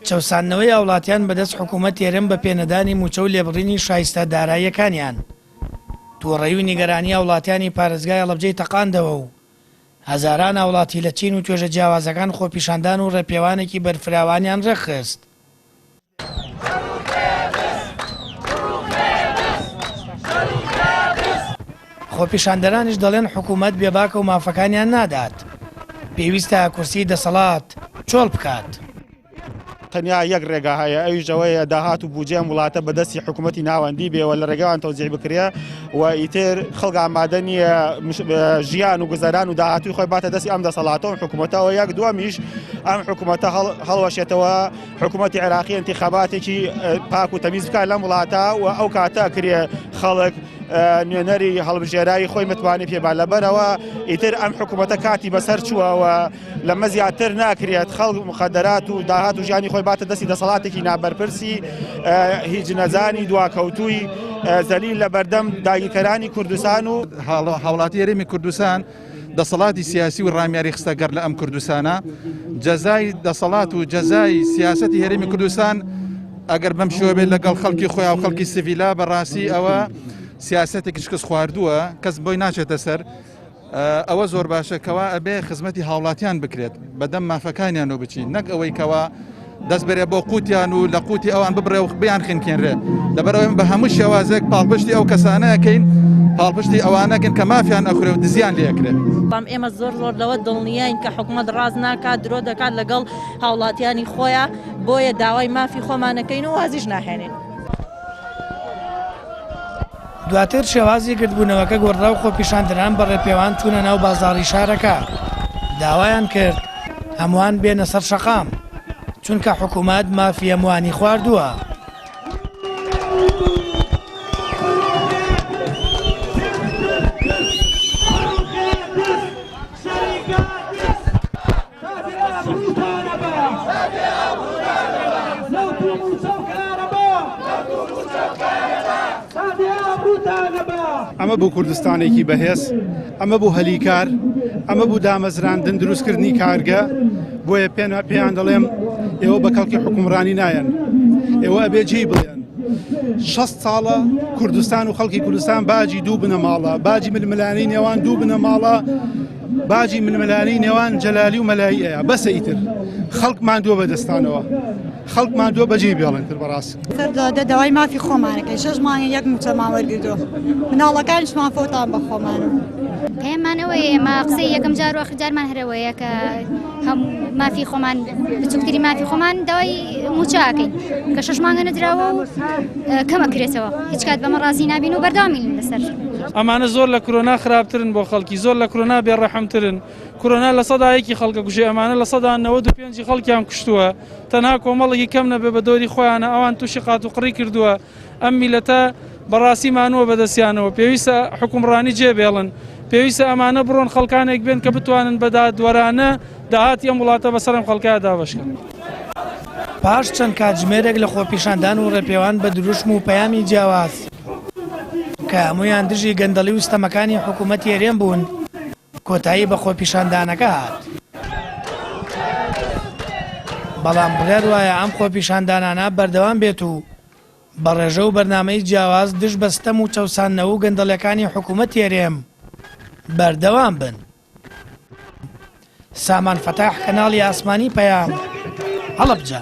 چەسانەوەی هاوڵاتیان بەدەست حکوومەت هێرم بە پێنەدانی موچە و لێبڕینی شایستە داراییەکانیان تووڕێی و نیگەرانی هاوڵاتیانی پارێزگای هەڵەبجەی تەقاندەوە و هەزاران هاوڵاتی لە چین و توێژە جیاوازەکان خۆپیشاندان و ڕێپێوانێکی بەرفراوانیان ڕێخست. خۆپیشاندەرانیش دەڵێن حکوومەت بێباکە و مافەکانیان نادات، پێویستە کورسی دەسەڵات چۆڵ بکات. تەنیا یەک ڕێگا هەیە، ئەویشەوەیە داهات و بودجێ وڵاتە بەدەستی حکوومەتی ناوەندی بێەوە لە ڕێگەوان تەوزیع بکرێ و ئیتر خەڵک ئامادە نیە ژیان و گوزەران و داهاتوی خۆی باتە دەستی ئەم دەسەڵاتەوە حکوومەتەوە. یەک دووەمیش ئەم حکوومەتە هەڵوەشێتەوە حکوومەتی عێراقی انتخاباتێکی پاک و تەمیز بکات لەم وڵاتە و ئەو کاتە کرێ خەڵک نوێنەری هەڵبژێرایی خۆی متوانێت پێبا لەبەرەوە ئیتر ئەم حکوومەتە کاتی بەسەر چووەوە لەمە زیاتر ناکرێت خەڵک مخەدەرات و داهات و ژیانی خۆی باتە دەستی دەسەڵاتێکی نابەرپرسی هیچ نەزانی دواکەوتووی زەلیل لە بەردەم داگیرکەرانی کوردستان و هاوڵاتی هەرێمی کوردستان دەسەڵاتی سیاسی و ڕامیاری خستەگەر لە ئەم کوردستانە جەزای دەسەڵات و جەزای سیاسەتی هەرێمی کوردستان ئەگەر بەم شێوە بێت لەگەڵ خەڵکی خۆیان و خەڵکی سڤیلا بەڕاستی ئەوە سیاسەتێکی شکست خواردووە کەس بۆی ناچێتە سەر ئەوە زۆر باشەکەوە ئەبێ خزمەتی هاوڵاتیان بکرێت بەدەم مافەکانیانەوە بچین نەک ئەوەی کەوە دەست بەرێ بۆ قوتیان و لە قوتی ئەوان ببڕێ و بیان خنکێنرێ لەبەرەوەی بە هەموو شێوازێک پاڵپشتی ئەو کەسانەکەین پاڵپشتی ئەوانەکەن کە مافیان ئەخورێ و دزیان لێکرێت. بەڵام ئێمە زۆر لەوە دڵنیاین کە حکوومەت ڕاز ناکات درۆ دەکات لەگەڵ هاوڵاتیانی خۆیان بۆیە داوای مافی خۆمانەکەین و وازیش ناهێنین. دواتر شێوازی گرتبوونەوەکە گۆڕا و خۆپیشاندەران بە ڕێپێوان چوونە ناو بازاڕی شارەکە داوایان کرد هەمووان بێنە سەر شەقام چونکە حکوومەت مافی هەمووانی خواردووە. ئەمە بوو کوردستانێکی بەهێز، ئەمە بوو هەلیکار، ئەمە بوو دامەزراندن دروستکردنی کارگە، بۆیە پێیان دەڵێم ئێوە بە کەڵکی حکومڕانی نایەن، ئێوە ئەبێ جێی بڵێن 60 ساڵە کوردستان و خەڵکی کوردستان باجی دوو بنە ماڵە، باجی ململانی نێوان دوو بنە ماڵە، باجی ململانی نێوان جەلالی و مەلاییەیە بەسە ئیتر خەڵک ماندووە بەدەستانەوە خەڵک ماندووە بەجێ بێڵێن تر بەڕاست کردە داوای مافی خۆمانەکەی 6 مانگە یەک موچەمان وەرگردو مناڵەکانیشمان فۆتان بە خۆمانە پێمانەوەی ئێمە قسەی یەکەم جار و ئاخرجارمان هەرەوەیە کە هەموو مافی خۆمان بچووکتری مافی خۆمان داوای موچەکەین کە 6 مانگە نەدراوە و کەمە کرێتەوە هیچ کات بەمە ڕازی نابین و بەردەوامین لەسەر ئەمانە زۆر لە کۆرۆنا خراپترن بۆ خەڵکی زۆر لە کۆرۆنا بێڕەحەمترن کۆرۆنا لە سەدایەکی خەڵکە کوژێ ئەمانە لە سەدا 95 خەڵکیان کوشتووە تەنها کۆمەڵێکی کەم نەبێ بە دۆری خۆیانە ئەوان تووشی قات و قڕی کردووە ئەم میلەتە بەڕاستی مانووە بەدەستیانەوە پێویستە حکومڕانی جێبێڵن پێویستە ئەمانە بڕۆن خەڵکانێک بێن کە بتوانن بەدادوەرانە داهاتی ئەم وڵاتە بەسەرم خەڵکایە دابەشکەن. پاش چەند کاتژمێرێک لە خۆپیشاندان و ڕێپێوان بە دروشم و پەیامی جیاواز کە هەموویان دژی گەندەڵی و ستەمەکانی حکوومەتی هێرێم بوون کۆتایی بە خۆپیشاندانەکە هات. بەڵام بڕێر وایە ئەم خۆپیشاندانانە بەردەوام بێت و بە ڕێژە و بەرنامەی جیاواز دژ بە ستەم و چەوساننەوە و گەندەڵەکانی حکوومەتی هێرێم بەردەوام بن. سامان فەتاح کەناڵی ئاسمانی پەیام هەڵەبجە.